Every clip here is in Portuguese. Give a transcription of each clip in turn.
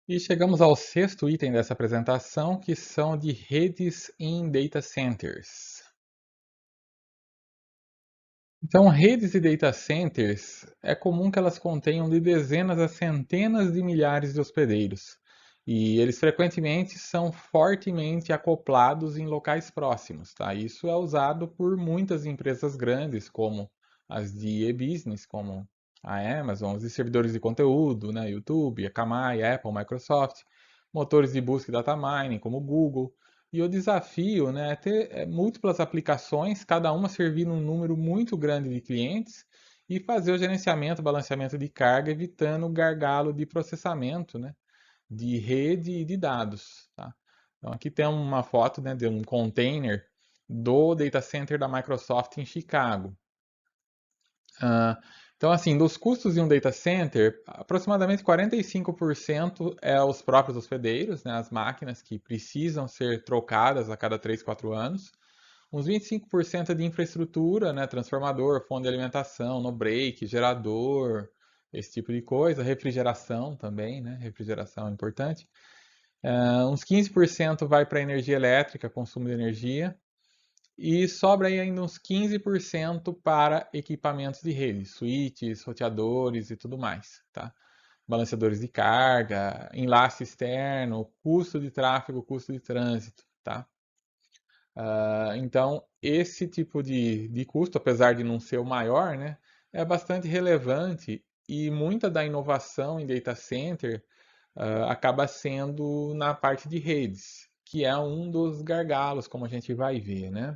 E chegamos ao sexto item dessa apresentação, que são de redes em data centers. Então, redes e data centers é comum que elas contenham de dezenas a centenas de milhares de hospedeiros, e eles frequentemente são fortemente acoplados em locais próximos, tá? Isso é usado por muitas empresas grandes, como as de e-business, como a Amazon, os servidores de conteúdo, né? YouTube, Akamai, Apple, Microsoft, motores de busca e data mining, como Google. E o desafio, né, é ter múltiplas aplicações, cada uma servindo um número muito grande de clientes e fazer o gerenciamento, balanceamento de carga, evitando o gargalo de processamento, né, de rede e de dados. Tá? Então aqui tem uma foto, né, de um container do data center da Microsoft em Chicago. Então, assim, dos custos de um data center, aproximadamente 45% é os próprios hospedeiros, né, as máquinas que precisam ser trocadas a cada 3, 4 anos. Uns 25% é de infraestrutura, né, transformador, fonte de alimentação, no break, gerador, esse tipo de coisa. Refrigeração também, né, refrigeração é importante. Uns 15% vai para energia elétrica, consumo de energia. E sobra aí ainda uns 15% para equipamentos de rede, switches, roteadores e tudo mais, tá? Balanceadores de carga, enlace externo, custo de tráfego, custo de trânsito, tá? Então, esse tipo de custo, apesar de não ser o maior, né, é bastante relevante e muita da inovação em data center acaba sendo na parte de redes, que é um dos gargalos, como a gente vai ver, né?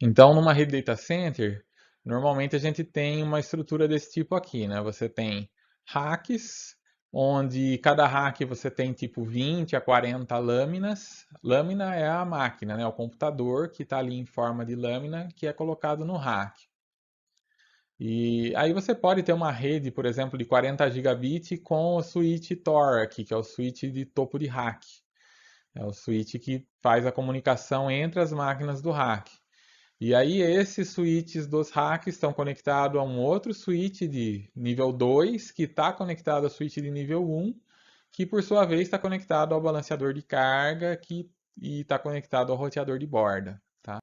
Então, numa rede data center, normalmente a gente tem uma estrutura desse tipo aqui, né? Você tem racks, onde cada rack você tem tipo 20 a 40 lâminas. Lâmina é a máquina, né? O computador que está ali em forma de lâmina que é colocado no rack. E aí você pode ter uma rede, por exemplo, de 40 gigabit com o switch Tor aqui, que é o switch de topo de rack. É o switch que faz a comunicação entre as máquinas do rack. E aí esses switches dos racks estão conectados a um outro switch de nível 2, que está conectado ao switch de nível 1, que por sua vez está conectado ao balanceador de carga e está conectado ao roteador de borda. Tá?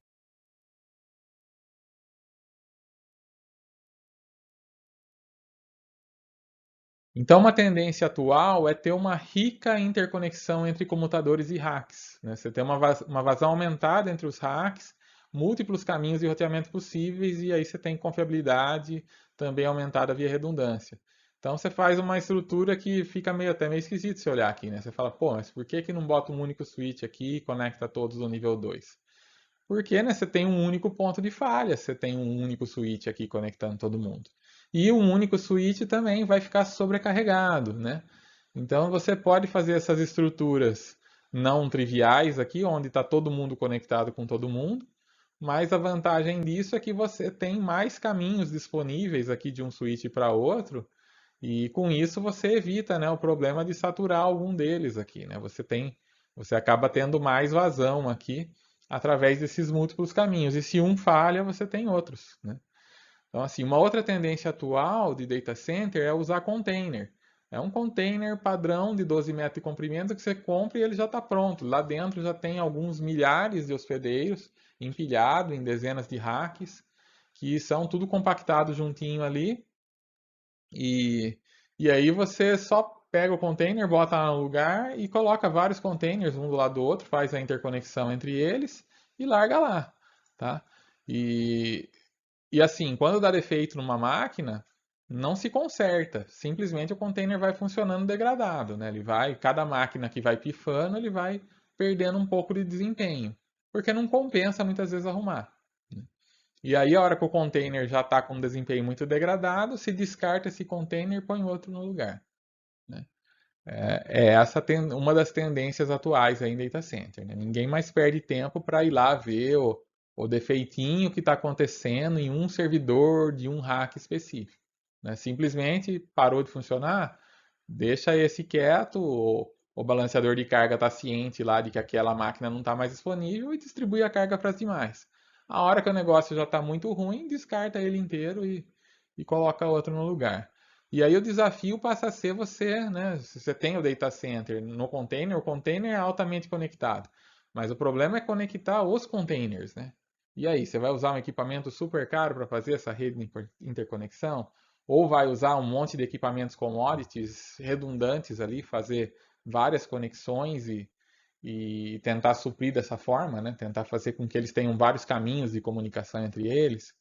Então, uma tendência atual é ter uma rica interconexão entre comutadores e racks. Né? Você tem uma vazão aumentada entre os racks, múltiplos caminhos de roteamento possíveis, e aí você tem confiabilidade também aumentada via redundância. Então, você faz uma estrutura que fica até meio esquisito se olhar aqui. Né? Você fala, pô, mas por que não bota um único switch aqui e conecta todos no nível 2? Porque, né, você tem um único ponto de falha, você tem um único switch aqui conectando todo mundo. E um único switch também vai ficar sobrecarregado, né? Então você pode fazer essas estruturas não triviais aqui, onde está todo mundo conectado com todo mundo, mas a vantagem disso é que você tem mais caminhos disponíveis aqui de um switch para outro, e com isso você evita, né, o problema de saturar algum deles aqui, né? Você acaba tendo mais vazão aqui através desses múltiplos caminhos. E se um falha, você tem outros, né? Então, assim, uma outra tendência atual de data center é usar container. É um container padrão de 12 metros de comprimento que você compra e ele já está pronto. Lá dentro já tem alguns milhares de hospedeiros empilhados em dezenas de racks, que são tudo compactado juntinho ali e, e aí você só pega o container, bota lá no lugar e coloca vários containers um do lado do outro, faz a interconexão entre eles e larga lá, tá? E, e assim, quando dá defeito numa máquina, não se conserta, simplesmente o container vai funcionando degradado, né? Cada máquina que vai pifando, ele vai perdendo um pouco de desempenho, porque não compensa muitas vezes arrumar. E aí, a hora que o container já está com um desempenho muito degradado, se descarta esse container e põe outro no lugar. Né? É essa uma das tendências atuais aí em data center. Né? Ninguém mais perde tempo para ir lá ver o defeitinho que está acontecendo em um servidor de um rack específico. Né? Simplesmente parou de funcionar, deixa esse quieto, o balanceador de carga está ciente lá de que aquela máquina não está mais disponível e distribui a carga para as demais. A hora que o negócio já está muito ruim, descarta ele inteiro e coloca outro no lugar. E aí o desafio passa a ser você, né? Se você tem o data center no container, o container é altamente conectado. Mas o problema é conectar os containers, né? E aí, você vai usar um equipamento super caro para fazer essa rede de interconexão? Ou vai usar um monte de equipamentos commodities redundantes ali, fazer várias conexões e tentar suprir dessa forma, né? Tentar fazer com que eles tenham vários caminhos de comunicação entre eles.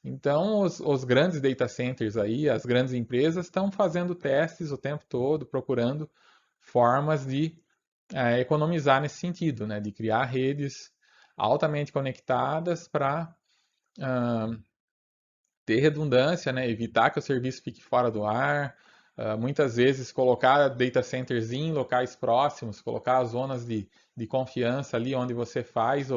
Então, os grandes data centers aí, as grandes empresas estão fazendo testes o tempo todo, procurando formas de economizar nesse sentido, né? De criar redes altamente conectadas para ter redundância, né? Evitar que o serviço fique fora do ar. Muitas vezes colocar data centers em locais próximos, colocar zonas de confiança ali onde você faz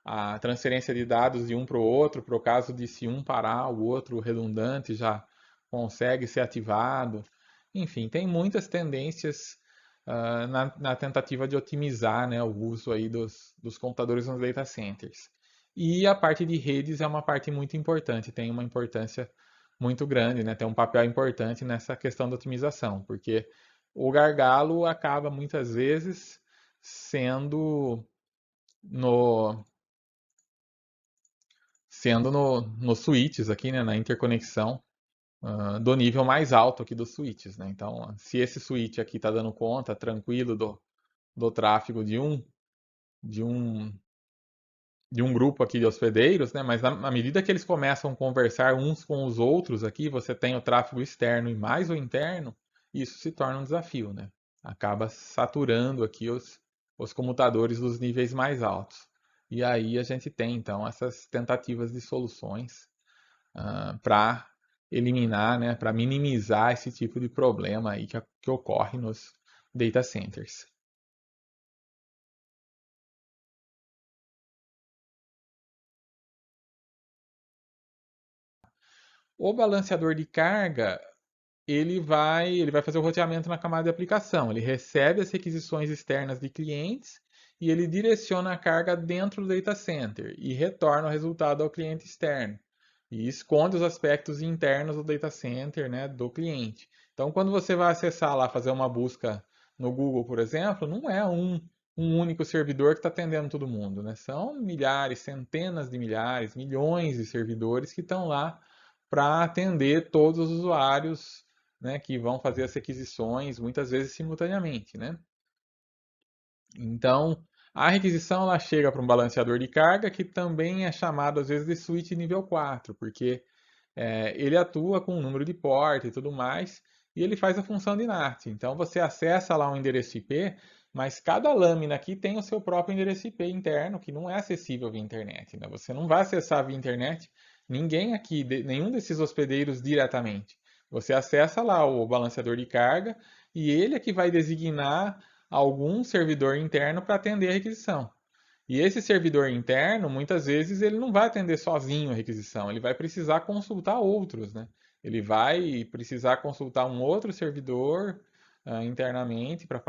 a transferência de dados de um para o outro, para o caso de se um parar, o outro redundante já consegue ser ativado. Enfim, tem muitas tendências na tentativa de otimizar, né, o uso aí dos computadores nos data centers. E a parte de redes é uma parte muito importante, tem uma importância muito grande, né? Tem um papel importante nessa questão da otimização, porque o gargalo acaba muitas vezes sendo no nos switches aqui, né, na interconexão do nível mais alto aqui dos switches, né? Então, se esse switch aqui está dando conta tranquilo do tráfego de um de um grupo aqui de hospedeiros, né? Mas na medida que eles começam a conversar uns com os outros aqui, você tem o tráfego externo e mais o interno, isso se torna um desafio, né? Acaba saturando aqui os comutadores dos níveis mais altos. E aí a gente tem, então, essas tentativas de soluções para eliminar, né, para minimizar esse tipo de problema aí que ocorre nos data centers. O balanceador de carga, ele vai fazer o roteamento na camada de aplicação. Ele recebe as requisições externas de clientes e ele direciona a carga dentro do data center e retorna o resultado ao cliente externo. E esconde os aspectos internos do data center, né, do cliente. Então, quando você vai acessar lá, fazer uma busca no Google, por exemplo, não é um único servidor que está atendendo todo mundo, né? São milhares, centenas de milhares, milhões de servidores que estão lá para atender todos os usuários, né, que vão fazer as requisições, muitas vezes simultaneamente, né? Então, a requisição ela chega para um balanceador de carga, que também é chamado às vezes de switch nível 4, porque ele atua com o número de porta e tudo mais, e ele faz a função de NAT. Então, você acessa lá um endereço IP, mas cada lâmina aqui tem o seu próprio endereço IP interno, que não é acessível via internet, né? Você não vai acessar via internet ninguém aqui, nenhum desses hospedeiros diretamente. Você acessa lá o balanceador de carga e ele é que vai designar algum servidor interno para atender a requisição. E esse servidor interno, muitas vezes, ele não vai atender sozinho a requisição, ele vai precisar consultar outros, né? Ele vai precisar consultar um outro servidor internamente para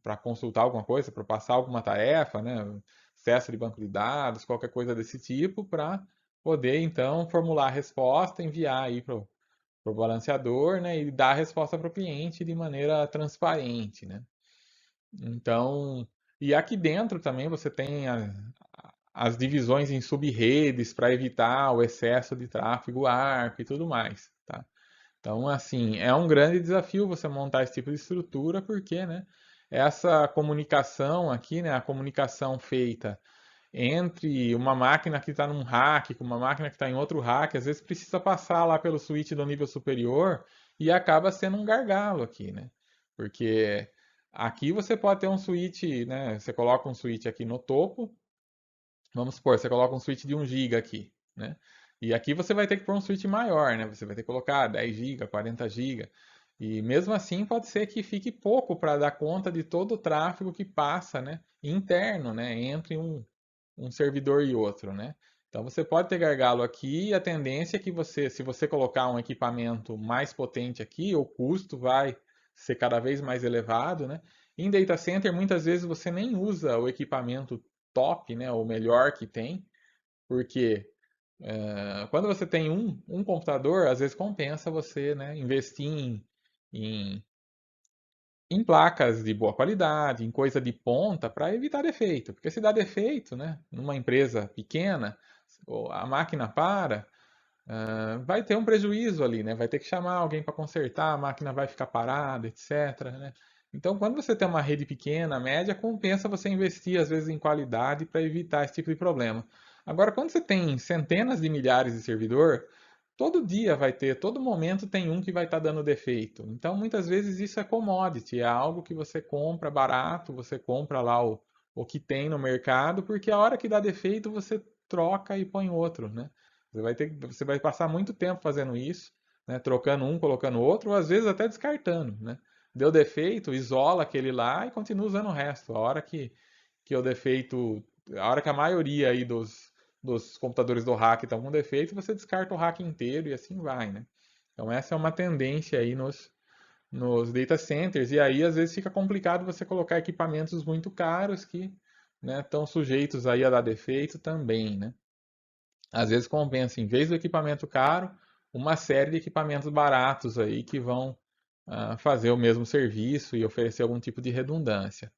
para consultar alguma coisa, para passar alguma tarefa, né? Acesso de banco de dados, qualquer coisa desse tipo, para poder então formular a resposta, enviar aí para o balanceador, né? E dar a resposta para o cliente de maneira transparente, né? Então, e aqui dentro também você tem as divisões em sub-redes para evitar o excesso de tráfego ARP e tudo mais, tá? Então, assim, é um grande desafio você montar esse tipo de estrutura, porque, né, essa comunicação aqui, né, a comunicação feita entre uma máquina que está num rack com uma máquina que está em outro rack, às vezes precisa passar lá pelo switch do nível superior e acaba sendo um gargalo aqui, né? Porque aqui você pode ter um switch, né? Você coloca um switch aqui no topo, vamos supor, você coloca um switch de 1 GB aqui, né? E aqui você vai ter que pôr um switch maior, né? Você vai ter que colocar 10 GB, 40 GB. E mesmo assim pode ser que fique pouco para dar conta de todo o tráfego que passa, né? Interno, né? Entre um servidor e outro, né? Então você pode ter gargalo aqui e a tendência é que você, se você colocar um equipamento mais potente aqui, o custo vai ser cada vez mais elevado, né? Em data center, muitas vezes você nem usa o equipamento top, né, o melhor que tem, porque Quando você tem um computador, às vezes compensa você, né, investir em, em placas de boa qualidade, em coisa de ponta, para evitar defeito. Porque se dá defeito, né, numa empresa pequena, a máquina para, vai ter um prejuízo ali, né? Vai ter que chamar alguém para consertar, a máquina vai ficar parada, etc, né? Então, quando você tem uma rede pequena, média, compensa você investir, às vezes, em qualidade para evitar esse tipo de problema. Agora, quando você tem centenas de milhares de servidor, todo dia vai ter, todo momento tem um que vai estar dando defeito. Então, muitas vezes isso é commodity, é algo que você compra barato, você compra lá o que tem no mercado, porque a hora que dá defeito você troca e põe outro, né? Você vai passar muito tempo fazendo isso, né? Trocando um, colocando outro, ou às vezes até descartando, né? Deu defeito, isola aquele lá e continua usando o resto. Que o defeito, a hora que a maioria aí dos computadores do hack estão com defeito, você descarta o hack inteiro e assim vai, né? Então essa é uma tendência aí nos data centers, e aí às vezes fica complicado você colocar equipamentos muito caros que, né, estão sujeitos aí a dar defeito também, né? Às vezes compensa, em vez do equipamento caro, uma série de equipamentos baratos aí que vão fazer o mesmo serviço e oferecer algum tipo de redundância.